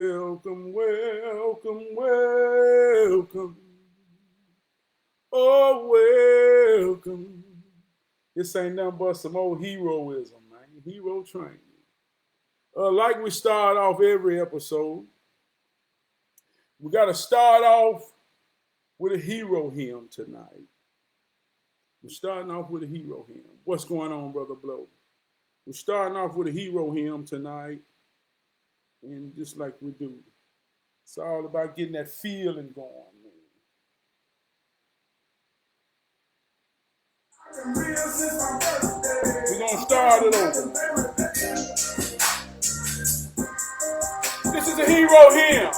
Welcome, welcome, welcome. Oh, welcome. This ain't nothing but some old heroism, man. Hero training. Like we start off every episode, we got to start off with a hero hymn tonight. We're starting off with a hero hymn. What's going on, Brother Blow? We're starting off with a hero hymn tonight. And just like we do, it's all about getting that feeling going, man. We're going to start it over. This is a hero hymn.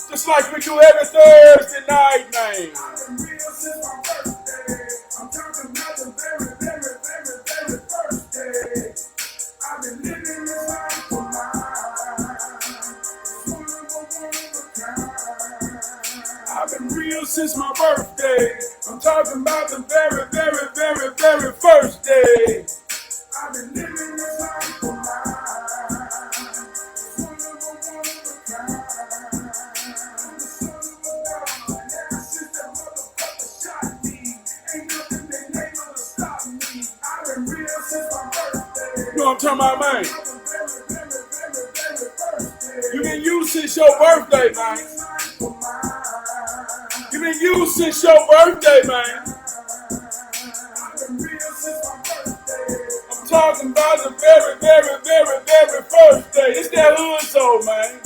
Just like we do every Thursday night, man. I'm talking about the very first day. I've been living this life for mine. I've been real since my birthday. I'm talking about the very first day. I've been living this life for mine. You know what I'm talking about, man? You been used since your birthday, man. You been used since your birthday, man. I'm talking about the very first day. It's that hood soul, man.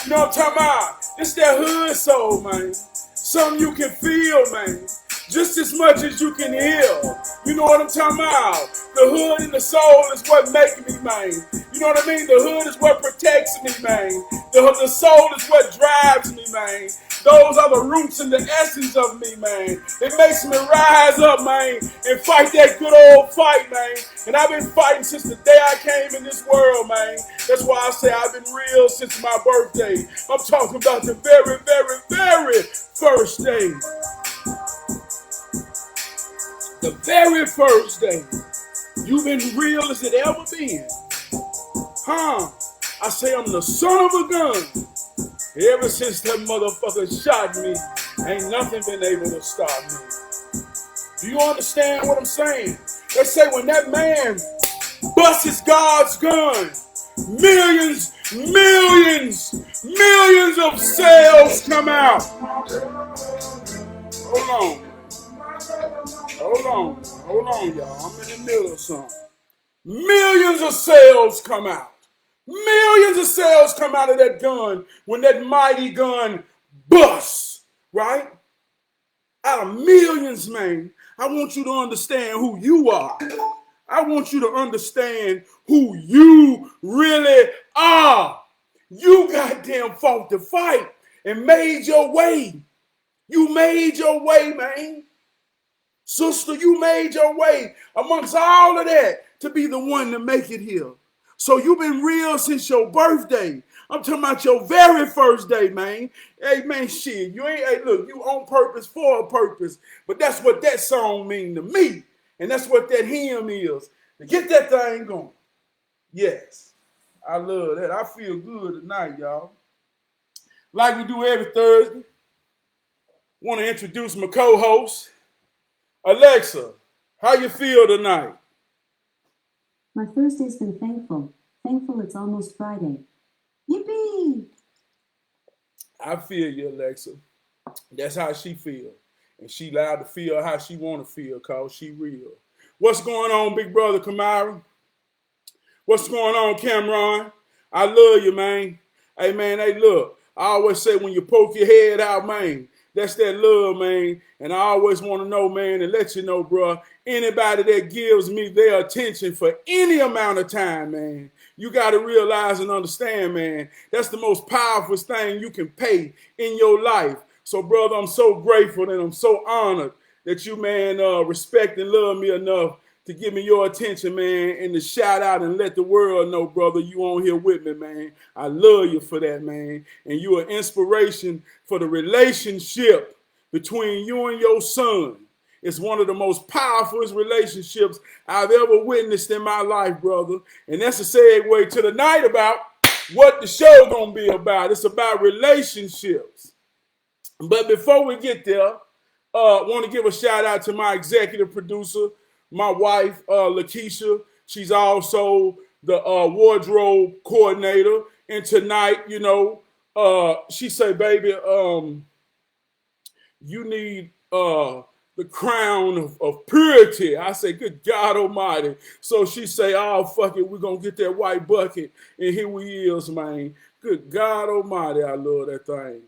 You know what I'm talking about? It's that hood soul, man. Something you can feel, man. Just as much as you can heal. You know what I'm talking about? The hood and the soul is what makes me, man. You know what I mean? The hood is what protects me, man. The soul is what drives me, man. Those are the roots and the essence of me, man. It makes me rise up, man, and fight that good old fight, man. And I've been fighting since the day I came in this world, man. That's why I say I've been real since my birthday. I'm talking about the very first day. The very first day. You've been real as it ever been. I say I'm the son of a gun. Ever since that motherfucker shot me, ain't nothing been able to stop me. Do you understand what I'm saying? They say when that man busts his God's gun, millions of cells come out. Hold on, y'all. I'm in the middle of something. Millions of cells come out. Millions of cells come out of that gun when that mighty gun busts, right? Out of millions, man. I want you to understand who you are. I want you to understand who you really are. You goddamn fought the fight and made your way. You made your way, man. Sister, you made your way amongst all of that to be the one to make it here. So you've been real since your birthday. I'm talking about your very first day, man. Hey, man, shit. You ain't, hey, look, you on purpose for a purpose. But that's what that song mean to me. And that's what that hymn is. To get that thing going. Yes. I love that. I feel good tonight, y'all. Like we do every Thursday. Want to introduce my co-host. Alexa, how you feel tonight? My Thursday's been thankful. Thankful it's almost Friday. Yippee! I feel you, Alexa. That's how she feel. And she allowed to feel how she want to feel because she real. What's going on, big brother Kamara? What's going on, Cameron? I love you, man. Hey, man, hey, look. I always say when you poke your head out, man, that's that love, man. And I always want to know, man, and let you know, bro, anybody that gives me their attention for any amount of time, man, you got to realize and understand, man, that's the most powerful thing you can pay in your life. So, brother, I'm so grateful and I'm so honored that you, man, respect and love me enough to give me your attention, man, and to shout out and let the world know, brother, you on here with me, man. I love you for that, man. And you are inspiration for the relationship between you and your son. It's one of the most powerful relationships I've ever witnessed in my life, brother. And that's a segue to the night about what the show gonna be about. It's about relationships. But before we get there, want to give a shout out to my executive producer, my wife, Lakeisha. She's also the wardrobe coordinator. And tonight, she say, baby, you need the crown of purity. I say, good God Almighty. So she say, oh, fuck it, we're going to get that white bucket. And here we is, man. Good God Almighty, I love that thing.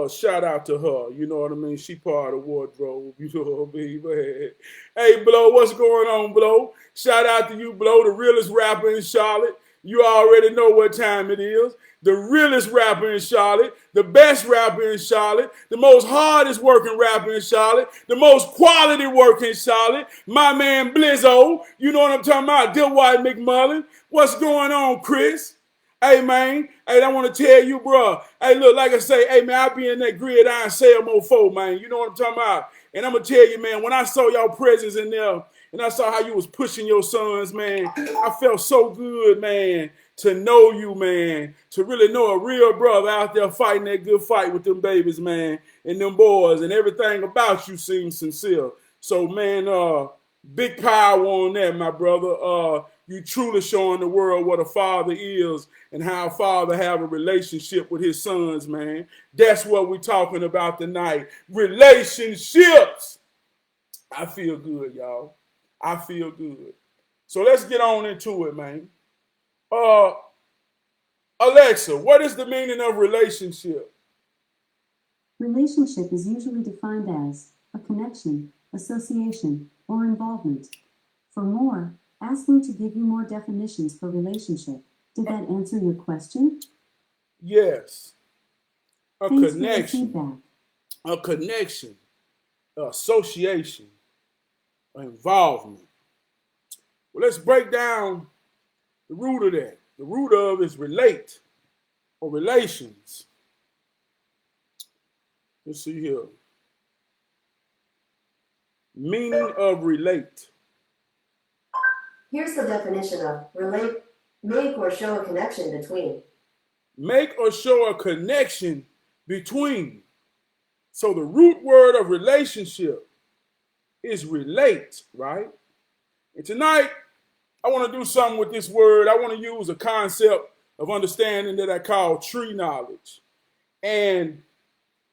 Shout out to her, you know what I mean? She part of the wardrobe, you know what I mean, man. Hey, Blow, what's going on, Blow? Shout out to you, Blow, the realest rapper in Charlotte. You already know what time it is. The realest rapper in Charlotte, the best rapper in Charlotte, the most hardest working rapper in Charlotte, the most quality work in Charlotte, my man Blizzo, you know what I'm talking about, Dwight McMullen. What's going on, Chris? Hey, man, hey, I want to tell you, bro. Hey, look, like I say, hey, man, I be in that gridiron sale mofo, man. You know what I'm talking about? And I'm going to tell you, man, when I saw y'all presence in there and I saw how you was pushing your sons, man, I felt so good, man, to know you, man, to really know a real brother out there fighting that good fight with them babies, man, and them boys, and everything about you seems sincere. So, man, big power on that, my brother. You truly showing the world what a father is and how a father have a relationship with his sons, man. That's what we're talking about tonight. Relationships. I feel good, y'all. I feel good. So let's get on into it, man. Alexa, what is the meaning of relationship? Relationship is usually defined as a connection, association, or involvement. For more, ask me to give you more definitions for relationship. Did that answer your question? Yes. Thanks for your feedback. A connection, association, involvement. Well, let's break down the root of that. The root of is relate or relations. Let's see here. Meaning of relate. Here's the definition of relate, make or show a connection between. Make or show a connection between. So the root word of relationship is relate, right? And tonight, I want to do something with this word. I want to use a concept of understanding that I call tree knowledge. And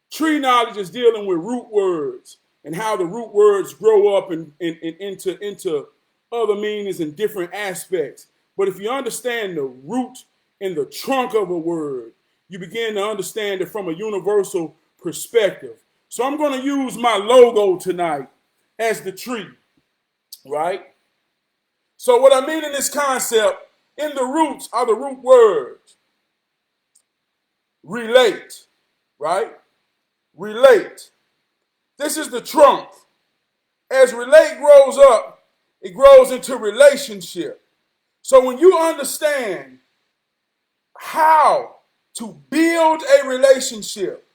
tree knowledge is dealing with root words and how the root words grow up and into other meanings and different aspects. But if you understand the root and the trunk of a word, you begin to understand it from a universal perspective. So I'm going to use my logo tonight as the tree, right? So what I mean in this concept, in the roots are the root words. Relate, right? Relate. This is the trunk. As relate grows up, it grows into relationship. So when you understand how to build a relationship,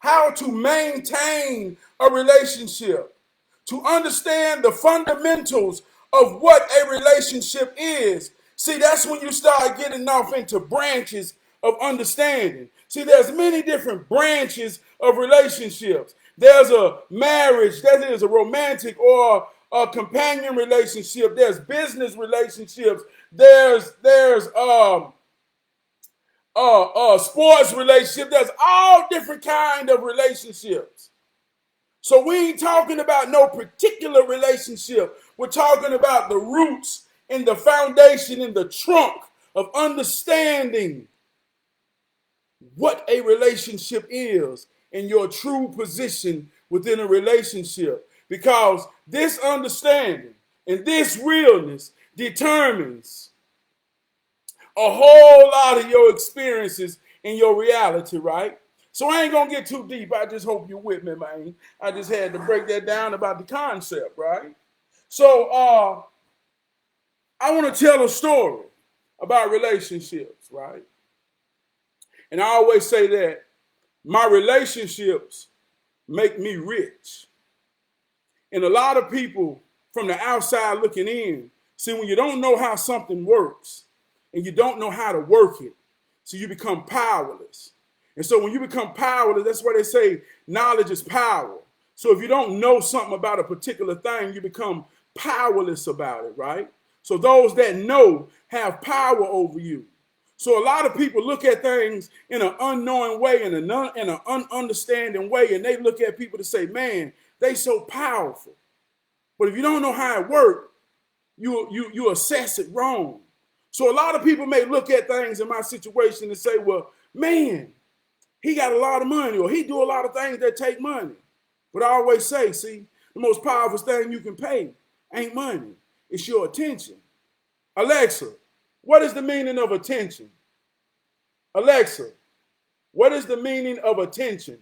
how to maintain a relationship, to understand the fundamentals of what a relationship is. See, that's when you start getting off into branches of understanding. See, there's many different branches of relationships. There's a marriage, that is a romantic or a companion relationship. There's business relationships. There's sports relationship. There's all different kind of relationships. So we ain't talking about no particular relationship. We're talking about the roots and the foundation and the trunk of understanding what a relationship is and your true position within a relationship. Because this understanding and this realness determines a whole lot of your experiences in your reality, right? So I ain't gonna get too deep. I just hope you're with me, man. I just had to break that down about the concept, right? So I want to tell a story about relationships, right? And I always say that my relationships make me rich. And a lot of people from the outside looking in, see, when you don't know how something works and you don't know how to work it, So you become powerless. And so when you become powerless, that's why they say knowledge is power. So if you don't know something about a particular thing, you become powerless about it, right? So those that know have power over you. So a lot of people look at things in an unknowing way, in an ununderstanding way, and they look at people to say, man, they so powerful. But if you don't know how it works, you assess it wrong. So a lot of people may look at things in my situation and say, well, man, he got a lot of money, or he do a lot of things that take money. But I always say, see, the most powerful thing you can pay ain't money. It's your attention. Alexa, what is the meaning of attention? Alexa, what is the meaning of attention?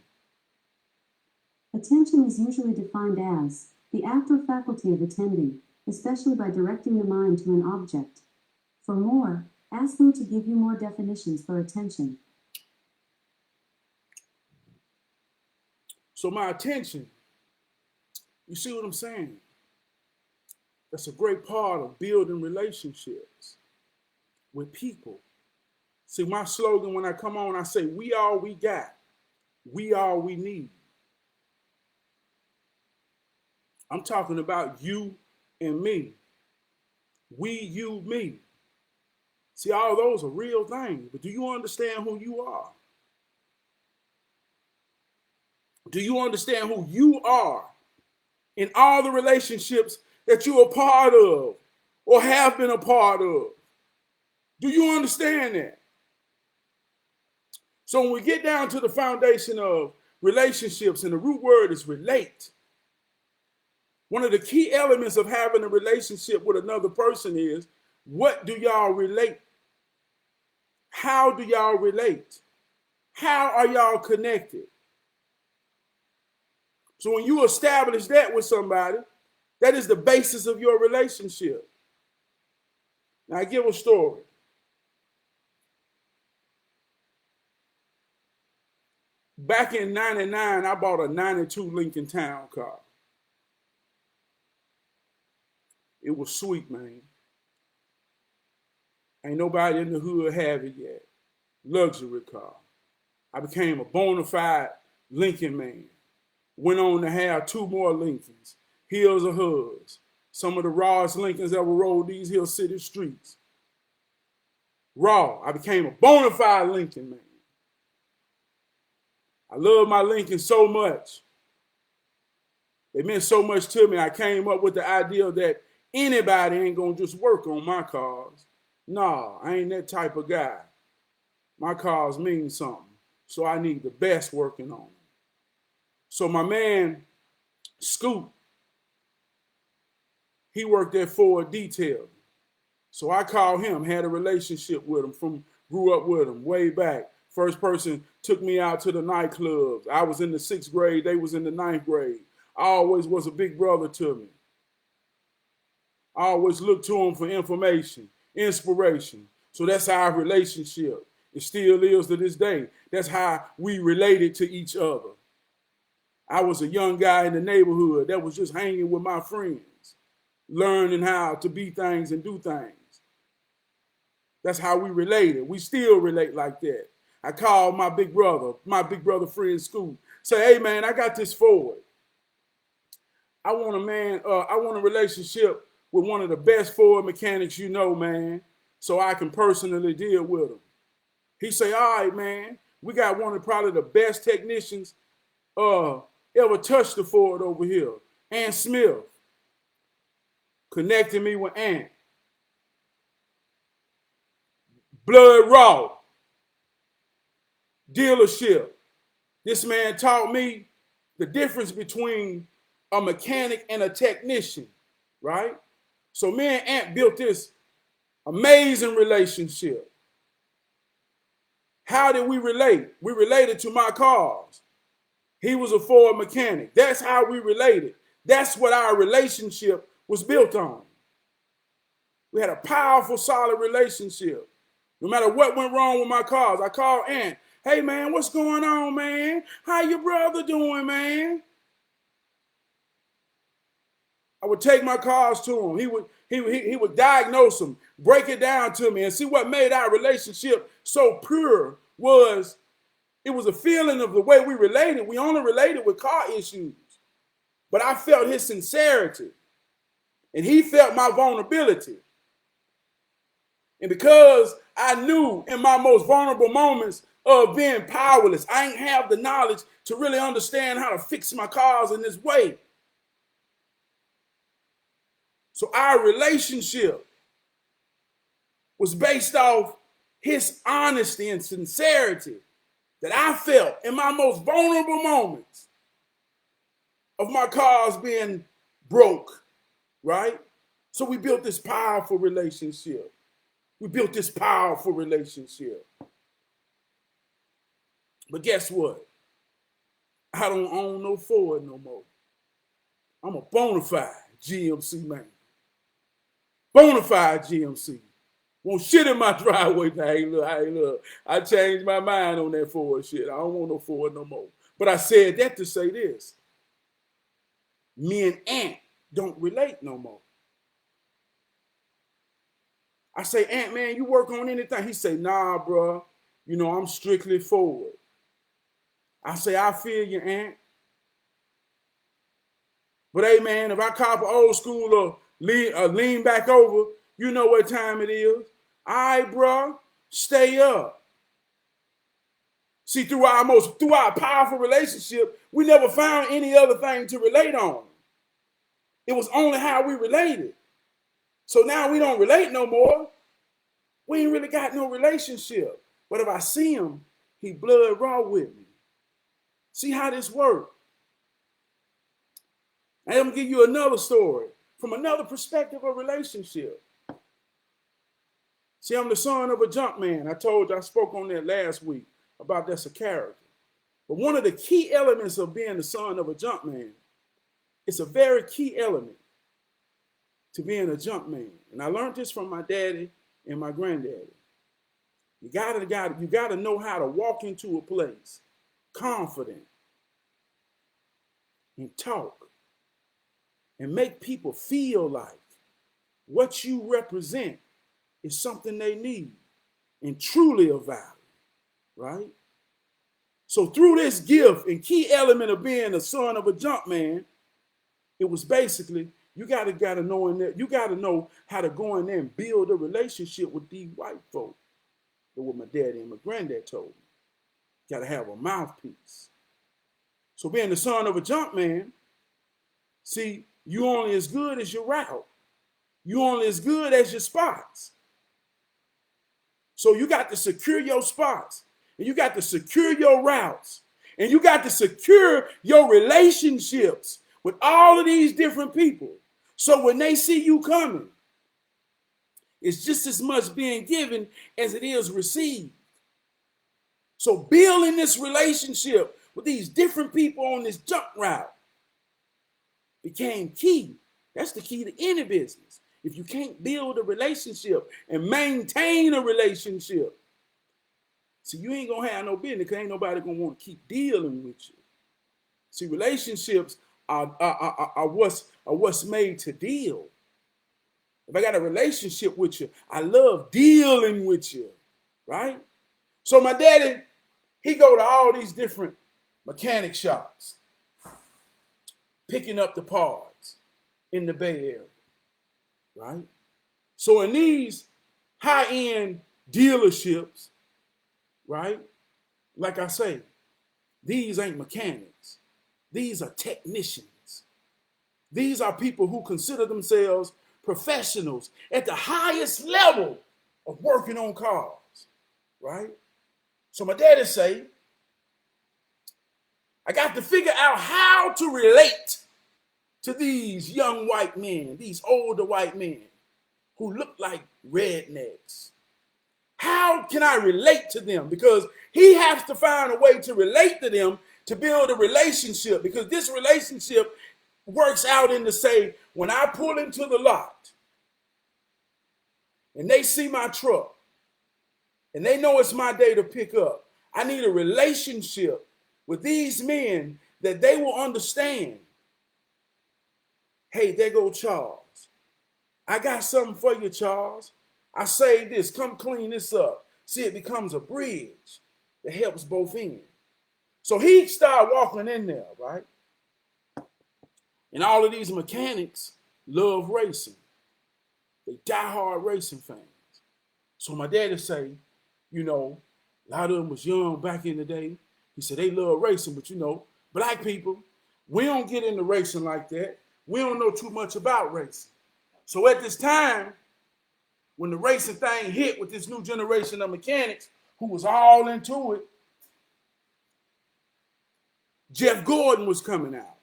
Attention is usually defined as the act or faculty of attending, especially by directing the mind to an object. For more, ask me to give you more definitions for attention. So my attention, you see what I'm saying? That's a great part of building relationships with people. See, my slogan when I come on, I say, we all we got. We all we need. I'm talking about you and me. We, you, me. See, all those are real things. But do you understand who you are? Do you understand who you are in all the relationships that you're a part of or have been a part of? Do you understand that? So when we get down to the foundation of relationships, and the root word is relate, one of the key elements of having a relationship with another person is, what do y'all relate? How do y'all relate? How are y'all connected? So when you establish that with somebody, that is the basis of your relationship. Now I give a story. Back in 99, I bought a 92 Lincoln Town car. It was sweet, man. Ain't nobody in the hood have it yet. Luxury car. I became a bona fide Lincoln man. Went on to have two more Lincolns, Hills of Hoods. Some of the rawest Lincolns ever rode these Hill City streets. Raw. I became a bona fide Lincoln man. I love my Lincoln so much. They meant so much to me. I came up with the idea that anybody ain't gonna just work on my cars. Nah, I ain't that type of guy. My cars mean something. So I need the best working on them. So my man, Scoot, he worked at Ford Detailing. So I called him, had a relationship with him, grew up with him way back. First person took me out to the nightclubs. I was in the 6th grade, they was in the 9th grade. I always was a big brother to me. I always looked to him for information, inspiration. So that's our relationship. It still is to this day. That's how we related to each other. I was a young guy in the neighborhood that was just hanging with my friends, learning how to be things and do things. That's how we related. We still relate like that. I called my big brother friend Scoot, say, hey man, I got this Ford. I want a relationship with one of the best Ford mechanics you know, man, so I can personally deal with him. He say, all right, man, we got one of probably the best technicians ever touched the Ford over here, Ant Smith. Connected me with Ant. Blood raw. Dealership. This man taught me the difference between a mechanic and a technician, right? So me and Ant built this amazing relationship. How did we relate? We related to my cars. He was a Ford mechanic. That's how we related. That's what our relationship was built on. We had a powerful, solid relationship. No matter what went wrong with my cars, I called Ant. Hey, man, what's going on, man? How your brother doing, man? I would take my cars to him. he would diagnose them, break it down to me, and see what made our relationship so pure was it was a feeling of the way we related. We only related with car issues, but I felt his sincerity, and he felt my vulnerability. And because I knew in my most vulnerable moments of being powerless, I ain't have the knowledge to really understand how to fix my cars in this way. So our relationship was based off his honesty and sincerity that I felt in my most vulnerable moments of my cars being broke, right? So we built this powerful relationship. We built this powerful relationship. But guess what? I don't own no Ford no more. I'm a bona fide GMC man. Bona fide GMC. Won't shit in my driveway. Hey, look. I changed my mind on that Ford shit. I don't want no Ford no more. But I said that to say this. Me and Ant don't relate no more. I say, Ant, man, you work on anything? He say, nah, bro. You know, I'm strictly Ford. I say, I feel you, Ant. But hey, man, if I cop an old school or lean back over, you know what time it is. All right, bro, stay up. See, through our powerful relationship, we never found any other thing to relate on. It was only how we related. So now we don't relate no more. We ain't really got no relationship. But if I see him, he blood raw with me. See how this works? I'm going to give you another story from another perspective of relationship. See, I'm the son of a junk man. I told you, I spoke on that last week about that's a character. But one of the key elements of being the son of a junk man, it's a very key element to being a junk man. And I learned this from my daddy and my granddaddy. You gotta know how to walk into a place confident and talk and make people feel like what you represent is something they need and truly of value, right? So through this gift and key element of being the son of a junk man, it was basically you gotta know how to go in there and build a relationship with these white folk. That's what my daddy and my granddad told me. Gotta have a mouthpiece. So being the son of a junk man, see, you only as good as your route. You only as good as your spots. So you got to secure your spots, and you got to secure your routes, and you got to secure your relationships with all of these different people. So when they see you coming, it's just as much being given as it is received. So building this relationship with these different people on this junk route became key. That's the key to any business. If you can't build a relationship and maintain a relationship, see, you ain't gonna have no business because ain't nobody gonna want to keep dealing with you. See, relationships are what's made to deal. If I got a relationship with you, I love dealing with you, right? So my daddy, he go to all these different mechanic shops, picking up the parts in the Bay Area, right? So in these high-end dealerships, right? Like I say, these ain't mechanics. These are technicians. These are people who consider themselves professionals at the highest level of working on cars, right? So my daddy say, I got to figure out how to relate to these young white men, these older white men who look like rednecks. How can I relate to them? Because he has to find a way to relate to them to build a relationship, because this relationship works out in to say, when I pull into the lot and they see my truck and they know it's my day to pick up, I need a relationship with these men that they will understand. Hey, there go Charles. I got something for you, Charles. I say this, come clean this up. See, it becomes a bridge that helps both ends. So he started walking in there, right? And all of these mechanics love racing. They diehard racing fans. So my daddy say, you know, a lot of them was young back in the day. He said they love racing, but you know, black people, we don't get into racing like that. We don't know too much about racing. So at this time, when the racing thing hit with this new generation of mechanics who was all into it, Jeff Gordon was coming out.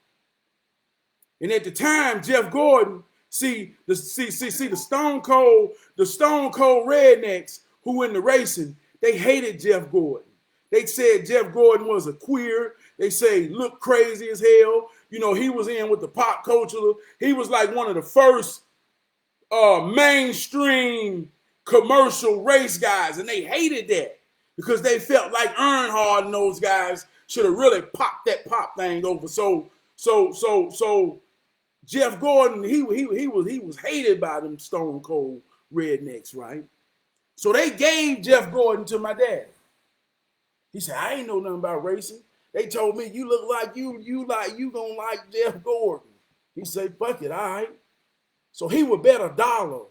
And at the time, Jeff Gordon, the Stone Cold rednecks who in the racing, they hated Jeff Gordon. They said Jeff Gordon was a queer. They say looked crazy as hell. You know, he was in with the pop culture. He was like one of the first mainstream commercial race guys, and they hated that because they felt like Earnhardt and those guys should have really popped that pop thing over. So Jeff Gordon, he was hated by them Stone Cold rednecks, right? So they gave Jeff Gordon to my dad. He said, I ain't know nothing about racing. They told me you look like you gonna like Jeff Gordon. He said, fuck it, all right. So he would bet $1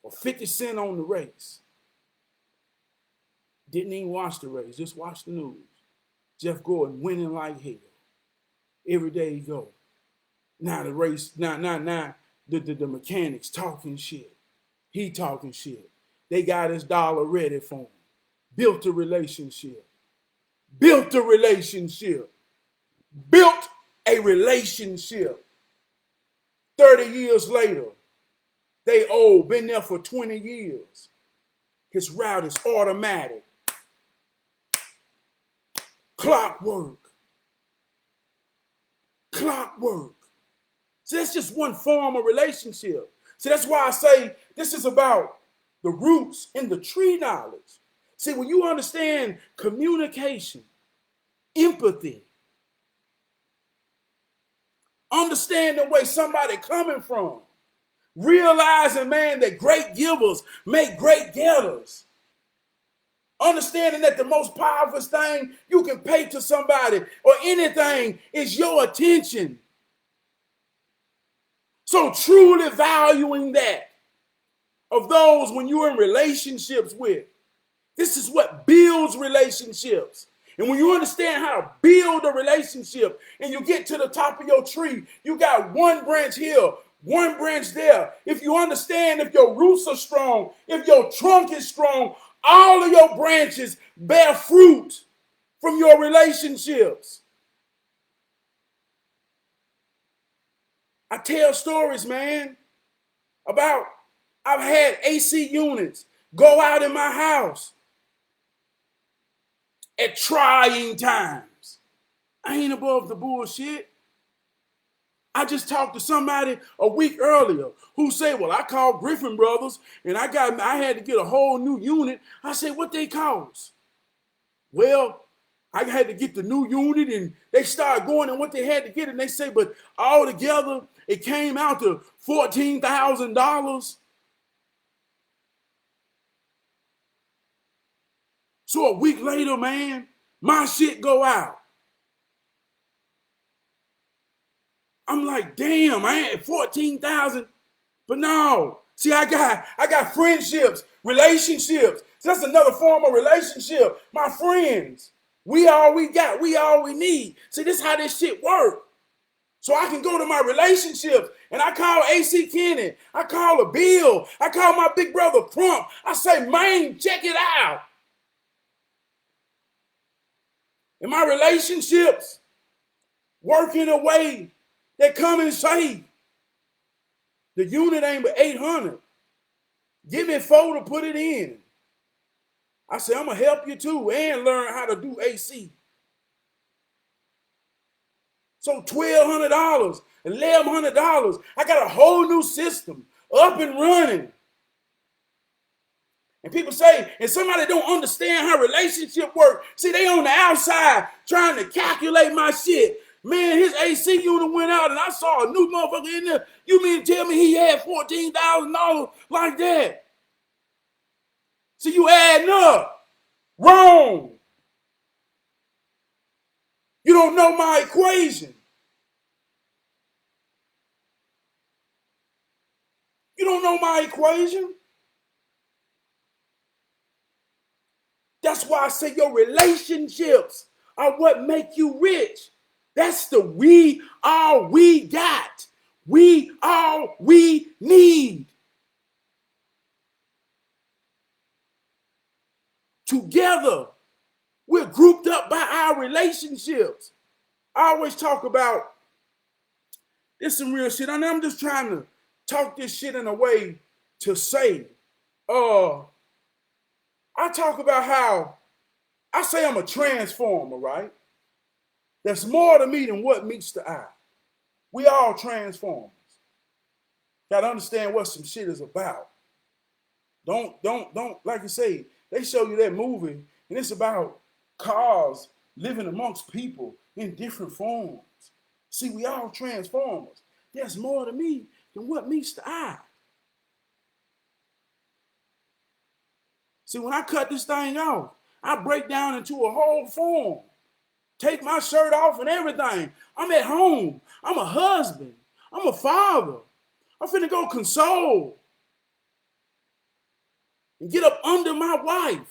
or 50 cents on the race. Didn't even watch the race, just watch the news. Jeff Gordon winning like hell. Every day he go. Now the race, now the mechanics talking shit. He talking shit. They got his dollar ready for him. Built a relationship. Built a relationship. 30 years later, they old, been there for 20 years. His route is automatic. Clockwork. So that's just one form of relationship. So that's why I say this is about the roots and the tree knowledge. See, when you understand communication, empathy, understanding where somebody coming from, realizing, man, that great givers make great getters. Understanding that the most powerful thing you can pay to somebody or anything is your attention. So truly valuing that of those when you're in relationships with. This is what builds relationships. And when you understand how to build a relationship and you get to the top of your tree, you got one branch here, one branch there. If you understand, if your roots are strong, if your trunk is strong, all of your branches bear fruit from your relationships. I tell stories, man, about I've had AC units go out in my house at trying times. I ain't above the bullshit. I just talked to somebody a week earlier who said, well, I called Griffin Brothers and I had to get a whole new unit. I said, what they cost? Well, I had to get the new unit and they started going and what they had to get. And they say, but all together, it came out to $14,000. So a week later, man, my shit go out. I'm like, damn, I ain't 14,000. But no, see, I got friendships, relationships. So that's another form of relationship. My friends, we all we got, we all we need. See, this is how this shit works. So I can go to my relationships and I call AC Kenny. I call a Bill. I call my big brother Crump. I say, man, check it out. And my relationships work in a way that come and say, the unit ain't but 800. Give me 4 to put it in. I say, I'm going to help you too and learn how to do AC. So $1,200, $1,100. I got a whole new system up and running. And people say, and somebody don't understand how relationship work. See, they on the outside trying to calculate my shit. Man, his AC unit went out and I saw a new motherfucker in there. You mean to tell me he had $14,000 like that? See, you adding up. Wrong. You don't know my equation. You don't know my equation. That's why I say your relationships are what make you rich. That's the we all we got. We all we need. Together, we're grouped up by our relationships. I always talk about this some real shit. I'm just trying to talk this shit in a way to say, I talk about how I say I'm a transformer, right? There's more to me than what meets the eye. We all transformers. Gotta understand what some shit is about. Don't, like you say, they show you that movie, and it's about cars living amongst people in different forms. See, we all transformers. There's more to me than what meets the eye. See, when I cut this thing off, I break down into a whole form. Take my shirt off and everything. I'm at home. I'm a husband. I'm a father. I'm finna go console and get up under my wife.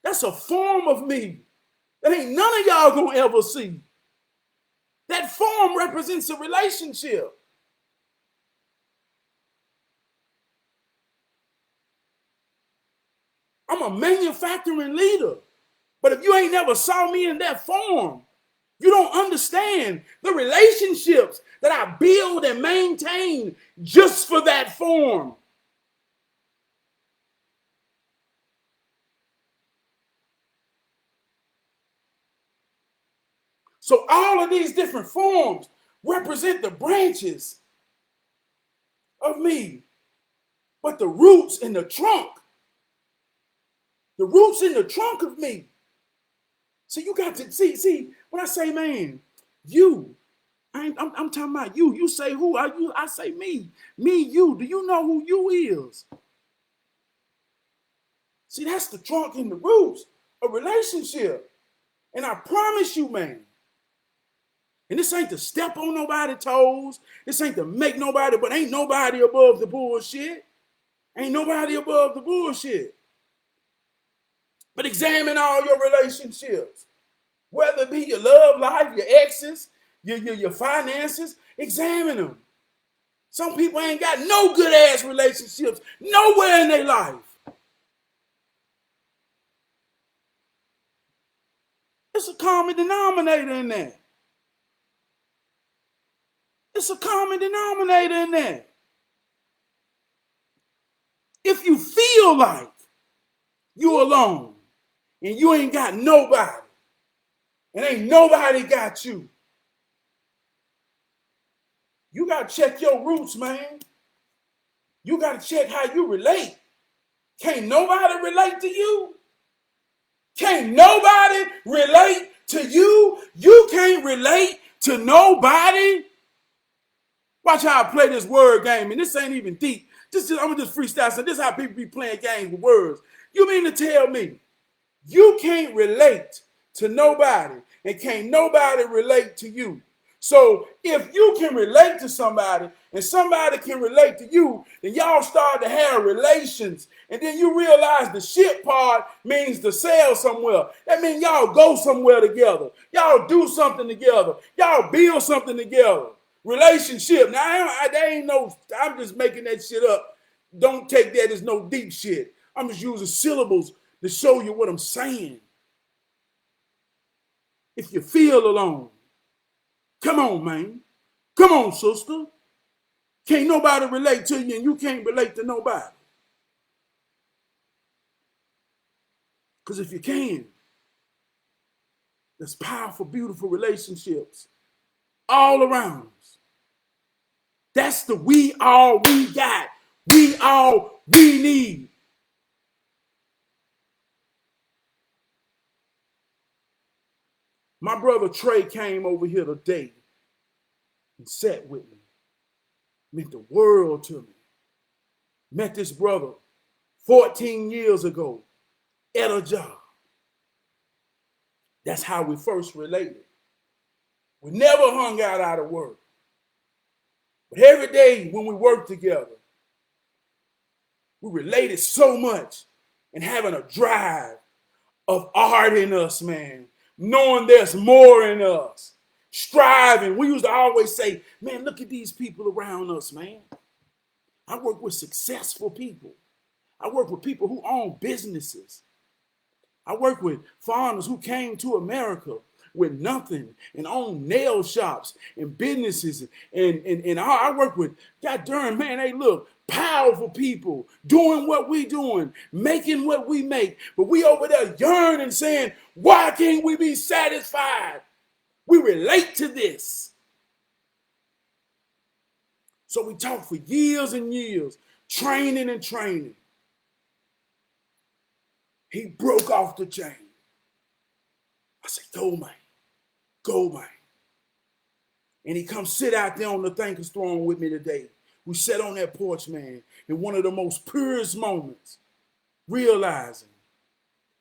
That's a form of me that ain't none of y'all gonna ever see. That form represents a relationship. I'm a manufacturing leader. But if you ain't never saw me in that form, you don't understand the relationships that I build and maintain just for that form. So all of these different forms represent the branches of me. But the roots in the trunk of me. So you got to see, when I say, man, I'm talking about you. You say who are you? I say me. Me, you. Do you know who you is? See, that's the trunk and the roots of relationship. And I promise you, man, and this ain't to step on nobody's toes. This ain't to make nobody, but ain't nobody above the bullshit. Ain't nobody above the bullshit. But examine all your relationships. Whether it be your love life, your exes, your finances, examine them. Some people ain't got no good ass relationships nowhere in their life. It's a common denominator in there. It's a common denominator in there. If you feel like you're alone and you ain't got nobody, and ain't nobody got you, you got to check your roots, man. You got to check how you relate. Can't nobody relate to you? Can't nobody relate to you? You can't relate to nobody? Watch how I play this word game, and this ain't even deep. I'm gonna just freestyle. So this is how people be playing games with words. You mean to tell me you can't relate to nobody and can't nobody relate to you? So if you can relate to somebody and somebody can relate to you, then y'all start to have relations. And then you realize the shit part means to sail somewhere. That means y'all go somewhere together. Y'all do something together. Y'all build something together. Relationship. Now, I'm just making that shit up. Don't take that as no deep shit. I'm just using syllables to show you what I'm saying. If you feel alone, come on, man. Come on, sister. Can't nobody relate to you and you can't relate to nobody. Because if you can, there's powerful, beautiful relationships all around us. That's the we all we got. We all we need. My brother Trey came over here today and sat with me. Meant the world to me. Met this brother 14 years ago at a job. That's how we first related. We never hung out of work. But every day when we worked together, we related so much and having a drive of art in us, man. Knowing there's more in us. Striving. We used to always say, man, look at these people around us, man. I work with successful people. I work with people who own businesses. I work with foreigners who came to America with nothing and own nail shops and businesses. And I work with, God darn, man, hey, look, powerful people doing what we doing, making what we make. But we over there yearning saying, why can't we be satisfied? We relate to this. So we talked for years and years, training and training. He broke off the chain. I said, go, man. Go, man. And he come sit out there on the thanker's throne with me today. We sat on that porch, man, in one of the most purest moments, realizing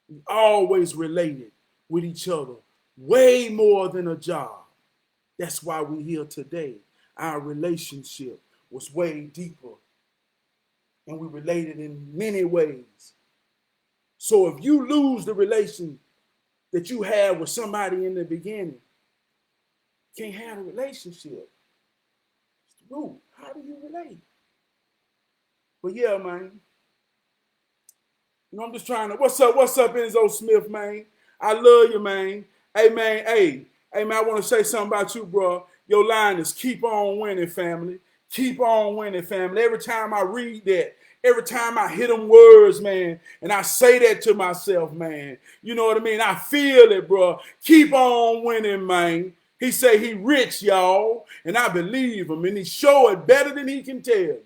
we always related with each other way more than a job. That's why we're here today. Our relationship was way deeper, and we related in many ways. So if you lose the relation that you had with somebody in the beginning, you can't have a relationship. It's the root. How do you relate? But yeah, man. You know, I'm just trying to, what's up, Enzo Smith, man? I love you, man. Hey, man, man, I want to say something about you, bro. Your line is keep on winning, family. Keep on winning, family. Every time I read that, every time I hear them words, man, and I say that to myself, man, you know what I mean? I feel it, bro. Keep on winning, man. He say he rich, y'all, and I believe him, and he show it better than he can tell you.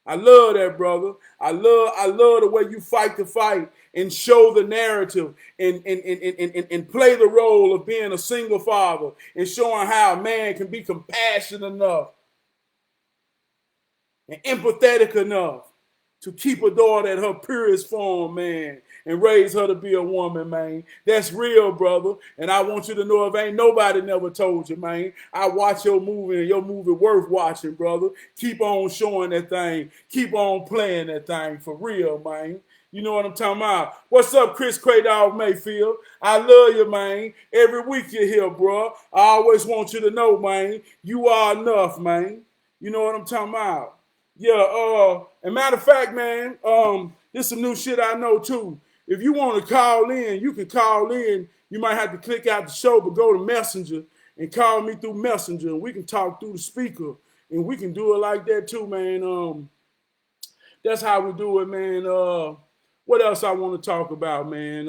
I love that, brother. I love the way you fight the fight and show the narrative and play the role of being a single father and showing how a man can be compassionate enough and empathetic enough to keep a daughter at her purest form, man, and raise her to be a woman, man. That's real, brother. And I want you to know if ain't nobody never told you, man. I watch your movie and your movie worth watching, brother. Keep on showing that thing. Keep on playing that thing for real, man. You know what I'm talking about? What's up, Chris Craydog Mayfield? I love you, man. Every week you're here, bro. I always want you to know, man, you are enough, man. You know what I'm talking about? Yeah, and matter of fact, man, this some new shit I know too. If you want to call in, you can call in. You might have to click out the show, but go to Messenger and call me through Messenger, and we can talk through the speaker, and we can do it like that too, man. That's how we do it, man. What else I want to talk about, man?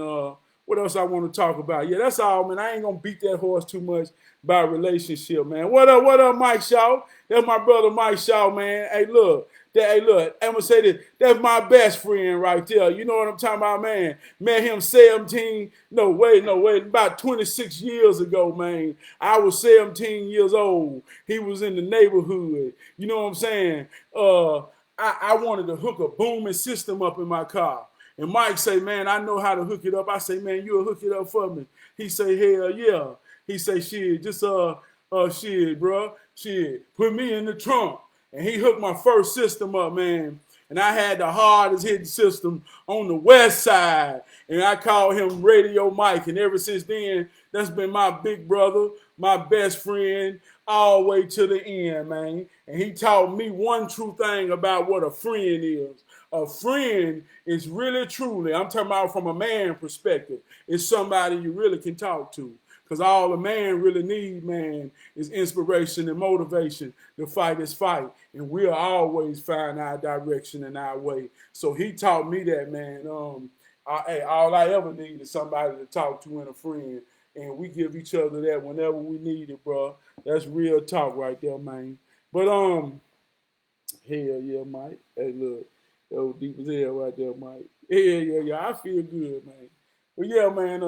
What else I want to talk about? Yeah, that's all, man. I ain't gonna beat that horse too much about relationship, man. What up, Mike Shaw? That's my brother Mike Shaw, man. Hey, look. I'm gonna say this. That's my best friend right there. You know what I'm talking about, man? Met him about 26 years ago, man. I was 17 years old. He was in the neighborhood. You know what I'm saying? I wanted to hook a booming system up in my car. And Mike say, man, I know how to hook it up. I say, man, you'll hook it up for me. He say, hell yeah. He say, shit, just shit, bro. Shit, put me in the trunk. And he hooked my first system up, man. And I had the hardest hitting system on the west side. And I called him Radio Mike. And ever since then, that's been my big brother, my best friend, all the way to the end, man. And he taught me one true thing about what a friend is. A friend is really, truly, I'm talking about from a man perspective, is somebody you really can talk to. Because all a man really need, man, is inspiration and motivation to fight his fight. And we'll always find our direction and our way. So he taught me that, man. All I ever need is somebody to talk to and a friend. And we give each other that whenever we need it, bro. That's real talk right there, man. But, hell yeah, Mike. Hey, look. That was deep as hell right there, Mike. Yeah. I feel good, man. But yeah, man,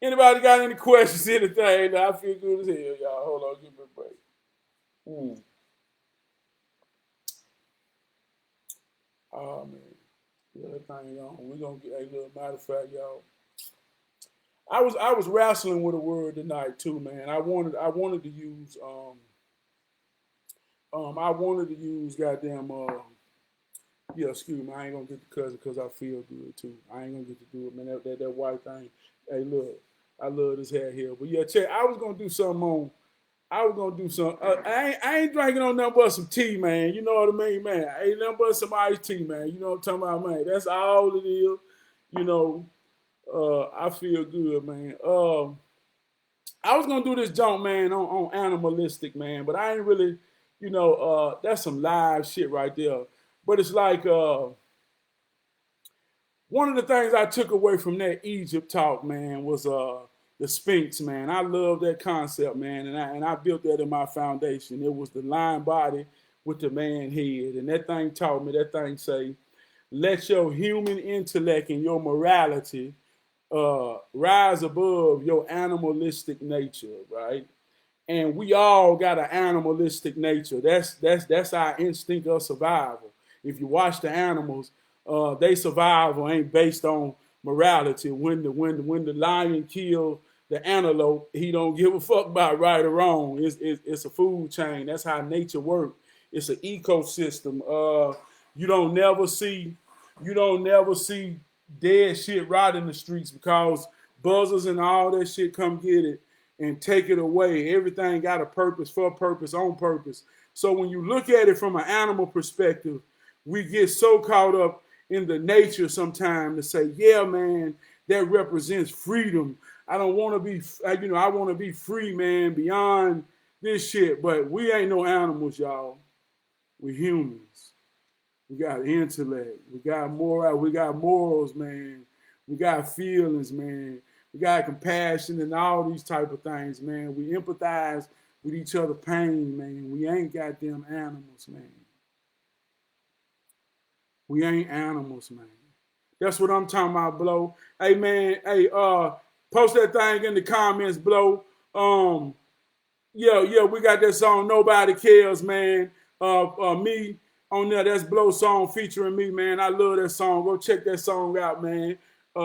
Anybody got any questions, anything? I feel good as hell, y'all. Hold on, give me a break. Oh man, yeah, that thing on. We gonna get a little matter of fact, y'all. I was wrestling with a word tonight too, man. I wanted to use I wanted to use goddamn yeah, excuse me, I ain't gonna get the cousin because I feel good too. I ain't gonna get to do it, man. That white thing. Hey, look, I love this hair here. But yeah, check. I was gonna do something on. I was gonna do something. I ain't drinking on nothing but some tea, man. You know what I mean, man. I ain't nothing but some iced tea, man. You know what I'm talking about, man. That's all it is. You know, I feel good, man. I was gonna do this jump, man, on animalistic, man, but I ain't really, that's some live shit right there. But it's like one of the things I took away from that Egypt talk, man, was the Sphinx, man. I love that concept, man, and I built that in my foundation. It was the lion body with the man head, and that thing taught me. That thing say, let your human intellect and your morality rise above your animalistic nature, right? And we all got an animalistic nature. That's our instinct of survival. If you watch the animals, they survival ain't based on morality. When the lion kills the antelope, he don't give a fuck about right or wrong. It's a food chain. That's how nature works. It's an ecosystem. You don't never see dead shit right in the streets because buzzers and all that shit come get it and take it away. Everything got a purpose, for a purpose, on purpose. So when you look at it from an animal perspective, we get so caught up in the nature sometimes to say, yeah, man, that represents freedom. I don't want to be, I want to be free, man, beyond this shit. But we ain't no animals, y'all. We humans. We got intellect. We got moral. We got morals, man. We got feelings, man. We got compassion and all these type of things, man. We empathize with each other pain, man. We ain't goddamn animals, man. We ain't animals, man. That's what I'm talking about, Blow. Hey, man, post that thing in the comments, Blow. Yeah, we got that song, Nobody Cares, man. Me on there, that's Blow song featuring me, man. I love that song. Go check that song out, man.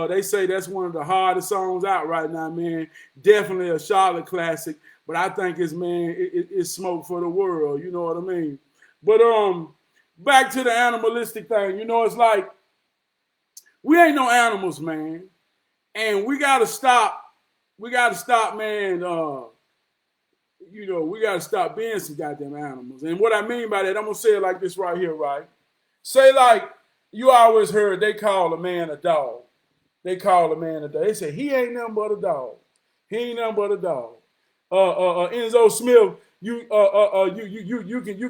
They say that's one of the hardest songs out right now, man. Definitely a Charlotte classic, but I think it's smoke for the world. You know what I mean? But back to the animalistic thing. It's like we ain't no animals, man, and we gotta stop. We gotta stop, man. We gotta stop being some goddamn animals. And what I mean by that, I'm gonna say it like this right here, right? Say like you always heard they call a man a dog. They call a man a dog. They say he ain't nothing but a dog. He ain't nothing but a dog. Enzo Smith, you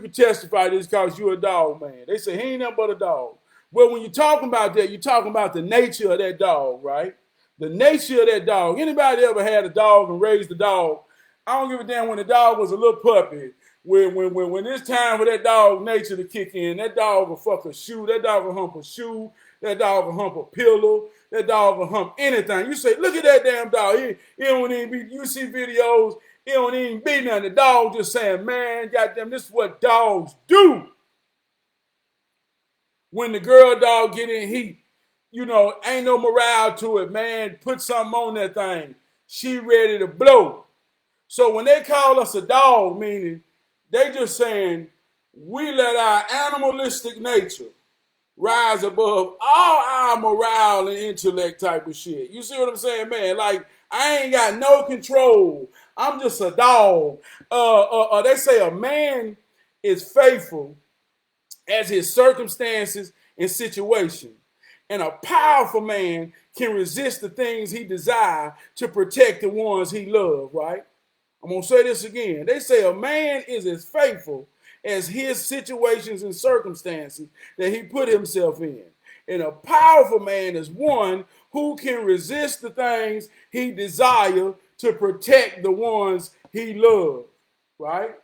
can testify this because you're a dog, man. They say he ain't nothing but a dog. Well, when you're talking about that, you're talking about the nature of that dog, right? The nature of that dog. Anybody ever had a dog and raised a dog? I don't give a damn when the dog was a little puppy. When it's time for that dog nature to kick in, that dog will fuck a shoe, that dog will hump a shoe, that dog will hump a pillow, that dog will hump anything. You say, look at that damn dog. He don't even be, you see videos, he don't even be nothing. The dog just saying, man, goddamn, this is what dogs do. When the girl dog get in heat, ain't no morale to it, man. Put something on that thing. She ready to blow. So when they call us a dog, meaning they just saying we let our animalistic nature rise above all our morale and intellect type of shit. You see what I'm saying, man? Like, I ain't got no control. I'm just a dog. They say a man is faithful as his circumstances and situation. And a powerful man can resist the things he desires to protect the ones he loves, right? I'm going to say this again. They say a man is as faithful as his situations and circumstances that he put himself in. And a powerful man is one who can resist the things he desires to protect the ones he loves, right?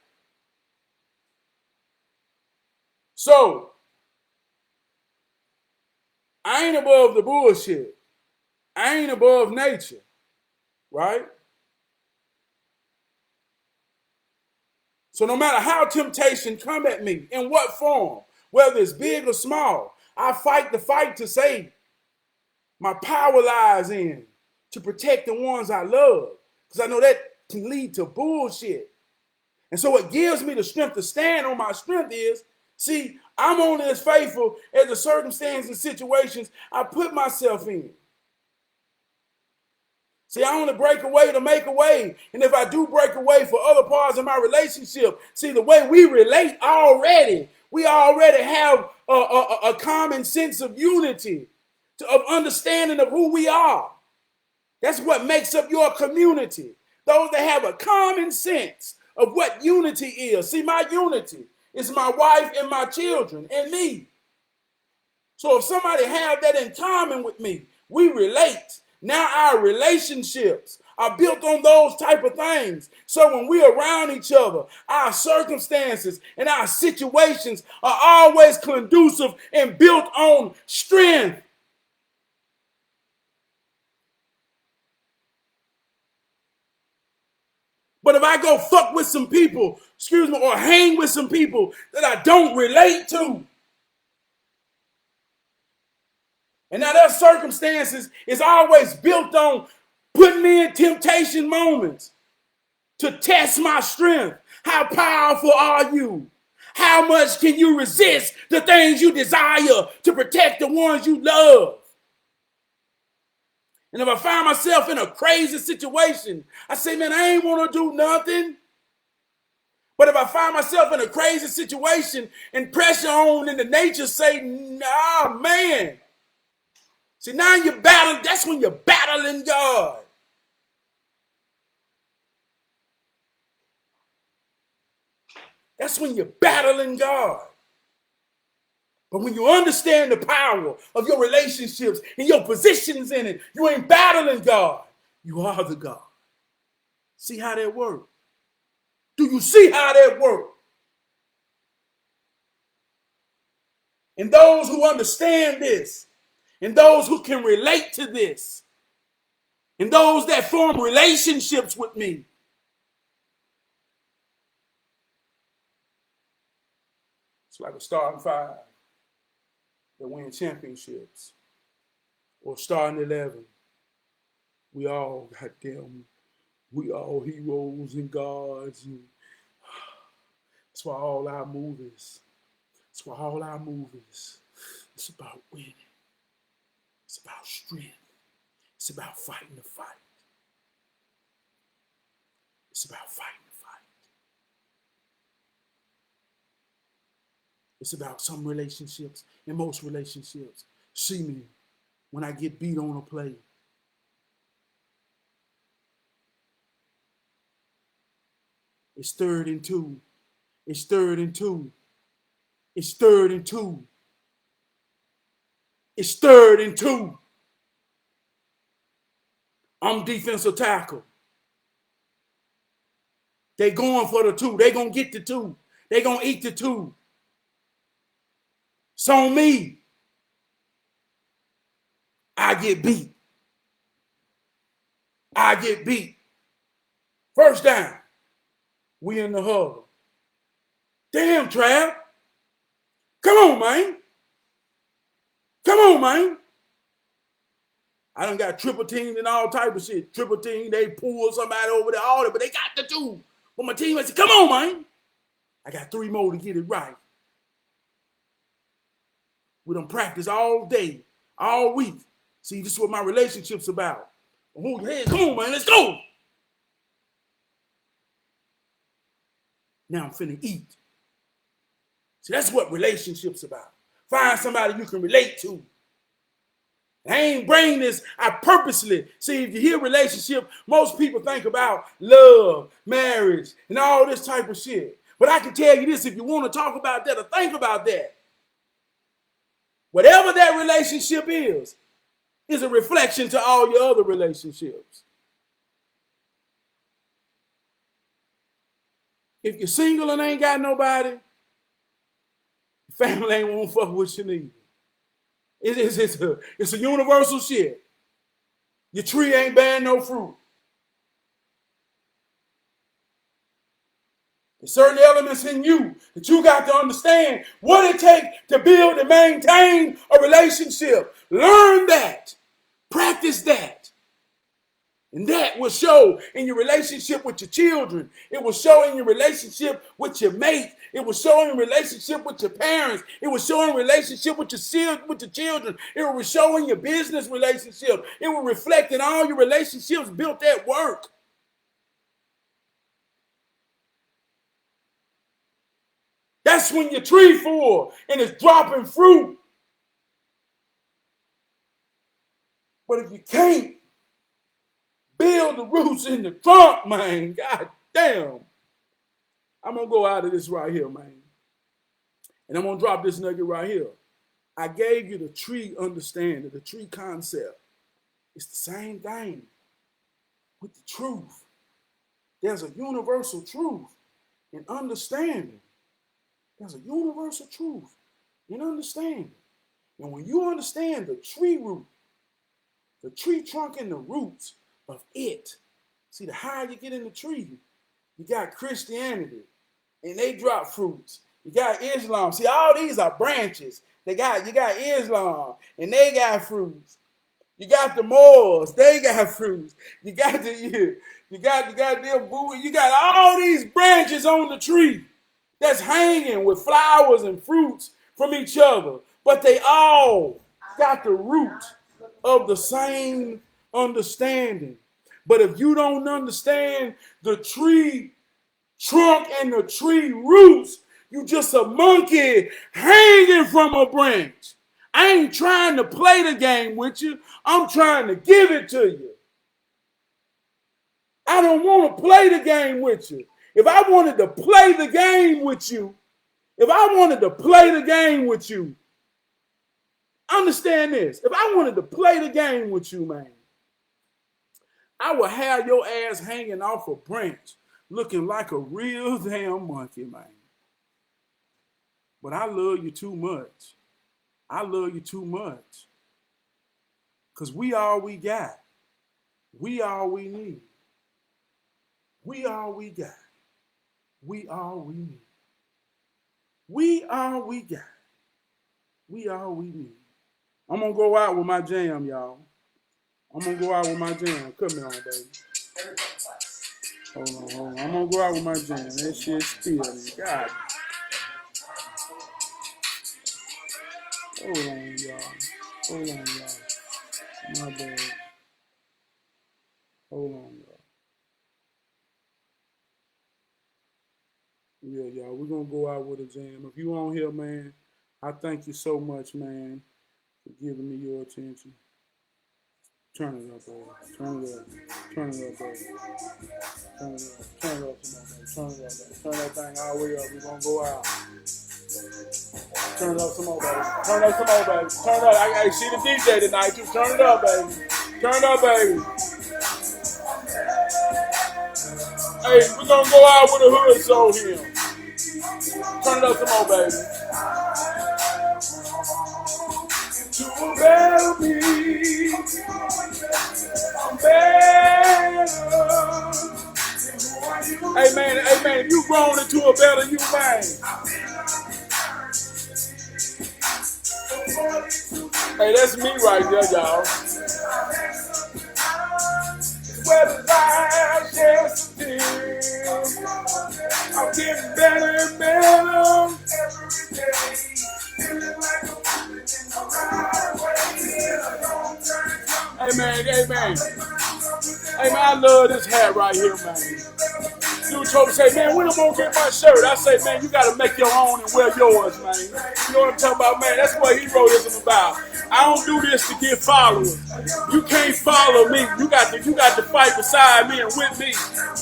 So, I ain't above the bullshit. I ain't above nature, right? So no matter how temptation come at me, in what form, whether it's big or small, I fight the fight to say my power lies in to protect the ones I love. Because I know that can lead to bullshit. And so what gives me the strength to stand on my strength is, see, I'm only as faithful as the circumstances and situations I put myself in. See, I only break away to make a way. And if I do break away for other parts of my relationship, see, the way we relate already, we already have a common sense of unity, of understanding of who we are. That's what makes up your community. Those that have a common sense of what unity is. See, my unity is my wife and my children and me. So if somebody have that in common with me, we relate. Now our relationships are built on those type of things. So when we're around each other, our circumstances and our situations are always conducive and built on strength. But if I go fuck with some people, or hang with some people that I don't relate to, and now their circumstances is always built on putting me in temptation moments to test my strength. How powerful are you? How much can you resist the things you desire to protect the ones you love? And if I find myself in a crazy situation, I say, man, I ain't want to do nothing. But if I find myself in a crazy situation and pressure on in the nature say, nah, man. See, now you're battling, that's when you're battling God. That's when you're battling God. But when you understand the power of your relationships and your positions in it, you ain't battling God. You are the God. See how that works? Do you see how that works? And those who understand this, and those who can relate to this, and those that form relationships with me, it's like a starting five that win championships, or starting 11. We all, goddamn, we all heroes and gods. And that's why all our movies, it's about winning. It's about strength. It's about fighting the fight. It's about fighting the fight. It's about some relationships and most relationships. See me when I get beat on a play. It's 3rd and 2. It's 3rd and 2. It's 3rd and 2. It's 3rd and 2. I'm defensive tackle. They going for the 2. They gonna get the 2. They gonna eat the 2. It's on me. I get beat. I get beat. First down. We in the huddle. Damn, Trav. Come on, man. Come on, man. I done got triple teamed and all type of shit. Triple team, they pull somebody over there, all that, but they got the 2. But my teammates said, come on, man. I got 3 more to get it right. We done practice all day, all week. See, this is what my relationship's about. Hold your head. Come on, man. Let's go. Now I'm finna eat. See, that's what relationships about. Find somebody you can relate to. I ain't bring this, I purposely. See, if you hear relationship, most people think about love, marriage, and all this type of shit. But I can tell you this, if you want to talk about that or think about that, whatever that relationship is a reflection to all your other relationships. If you're single and ain't got nobody, family ain't won't fuck with you neither. It's a universal shit. Your tree ain't bearing no fruit. There's certain elements in you that you got to understand what it takes to build and maintain a relationship. Learn that. Practice that. And that will show in your relationship with your children. It will show in your relationship with your mate. It will show in your relationship with your parents. It will show in relationship with your children. It will show in your business relationship. It will reflect in all your relationships built at work. That's when your tree full and it's dropping fruit. But if you can't build the roots in the trunk, man, god damn. I'm going to go out of this right here, man. And I'm going to drop this nugget right here. I gave you the tree understanding, the tree concept. It's the same thing with the truth. There's a universal truth in understanding. There's a universal truth in understanding. And when you understand the tree root, the tree trunk and the roots of it, see, the higher you get in the tree, you got Christianity, and they drop fruits. You got Islam. See, all these are branches. You got Islam, and they got fruits. You got the Moors, they got fruits. You got them Buddha. You got all these branches on the tree that's hanging with flowers and fruits from each other, but they all got the root of the same understanding. But if you don't understand the tree trunk and the tree roots, you just a monkey hanging from a branch. I ain't trying to play the game with you. I'm trying to give it to you. I don't want to play the game with you. If I wanted to play the game with you, understand this. If I wanted to play the game with you, man, I would have your ass hanging off a branch looking like a real damn monkey, man. But I love you too much. I love you too much. Because we all we got. We all we need. We all we got. We all we need. We all we got. We all we need. I'm going to go out with my jam, y'all. I'm going to go out with my jam. Come here, baby. Hold on. I'm going to go out with my jam. That shit spilling. God. Hold on, y'all. My bad. Hold on, y'all. Yeah, y'all. We're going to go out with a jam. If you on here, man, I thank you so much, man, for giving me your attention. Turn it up, baby. Turn it up, baby. Turn it up some more, baby. Turn that thing all the way up. We're going to go out. Turn it up some more, baby. Turn it up. I see the DJ tonight, too. Turn it up, baby. Hey, we're going to go out with a hood soul here. Turn it up some more, baby. To a better me. I'm better. Hey, man, if you grown into a better you, man. Hey, that's me right there, y'all. Where the light sheds some tears, I'm getting better and better every day. Feeling like I'm moving in the right way. Hey man, I love this hat right here, man. Dude told me, say, man, when I'm gonna get my shirt? I say, man, you gotta make your own and wear yours, man. You know what I'm talking about, man? That's what heroism about. I don't do this to get followers. You can't follow me. You got to fight beside me and with me.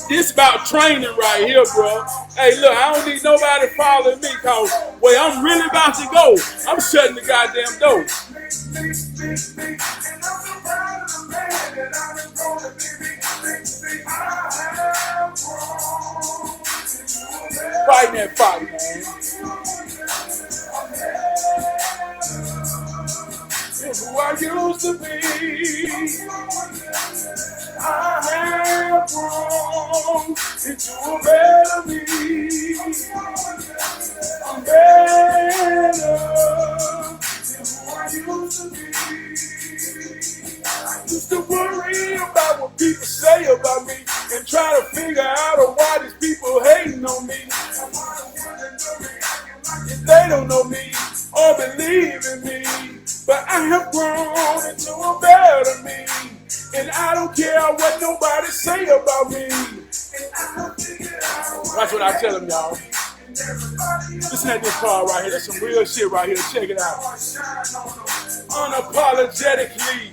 This about training right here, bro. Hey, look, I don't need nobody following me, cause where I'm really about to go, I'm shutting the goddamn door. Fighting that fight, man. Who I used to be, I have grown into a better me. I'm better than who I used to be. I used to worry about what people say about me and try to figure out why these people hating on me. If they don't know me or believe in me, but I have grown into a better me, and I don't care what nobody say about me. That's what I tell them, y'all. Listen at this part right here. That's some real shit right here. Check it out. Unapologetically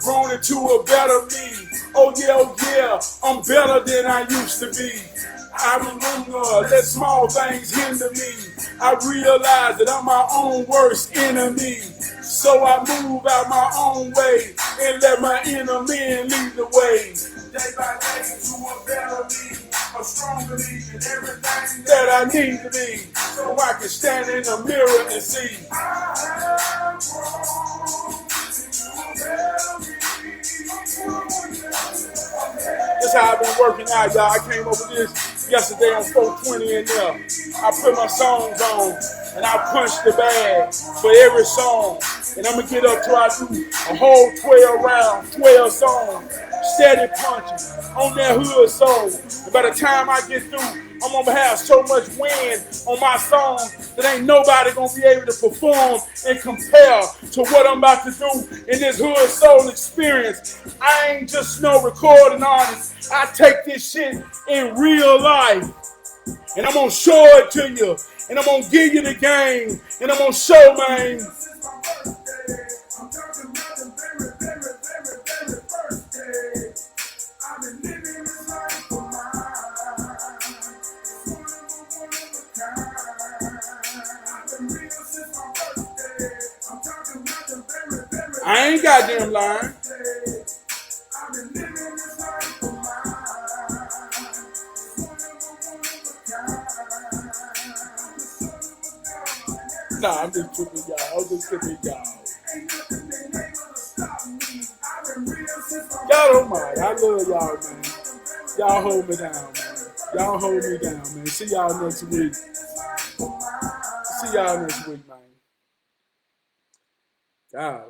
grown into a better me. Oh yeah, I'm better than I used to be. I remember let small things hinder me. I realize that I'm my own worst enemy. So I move out my own way and let my inner man lead the way. Day by day to a better me, a stronger me, and everything that I need to be. So I can stand in the mirror and see. I have grown into a better me. That's how I've been working out, y'all. I came up with this yesterday on 420 in there. I put my songs on and I punch the bag for every song. And I'm going to get up till I do a whole 12 rounds, 12 songs, steady punching on that hood song. And by the time I get through, I'm going to have so much wind on my song that ain't nobody going to be able to perform and compare to what I'm about to do in this hood soul experience. I ain't just no recording artist. I take this shit in real life. And I'm going to show it to you. And I'm going to give you the game. And I'm going to show, man. I ain't goddamn lying. Nah, I'm just tripping, y'all. Y'all don't mind. I love y'all, man. Y'all hold me down, man. Y'all hold me down, man. See y'all next week. See y'all next week, man. God.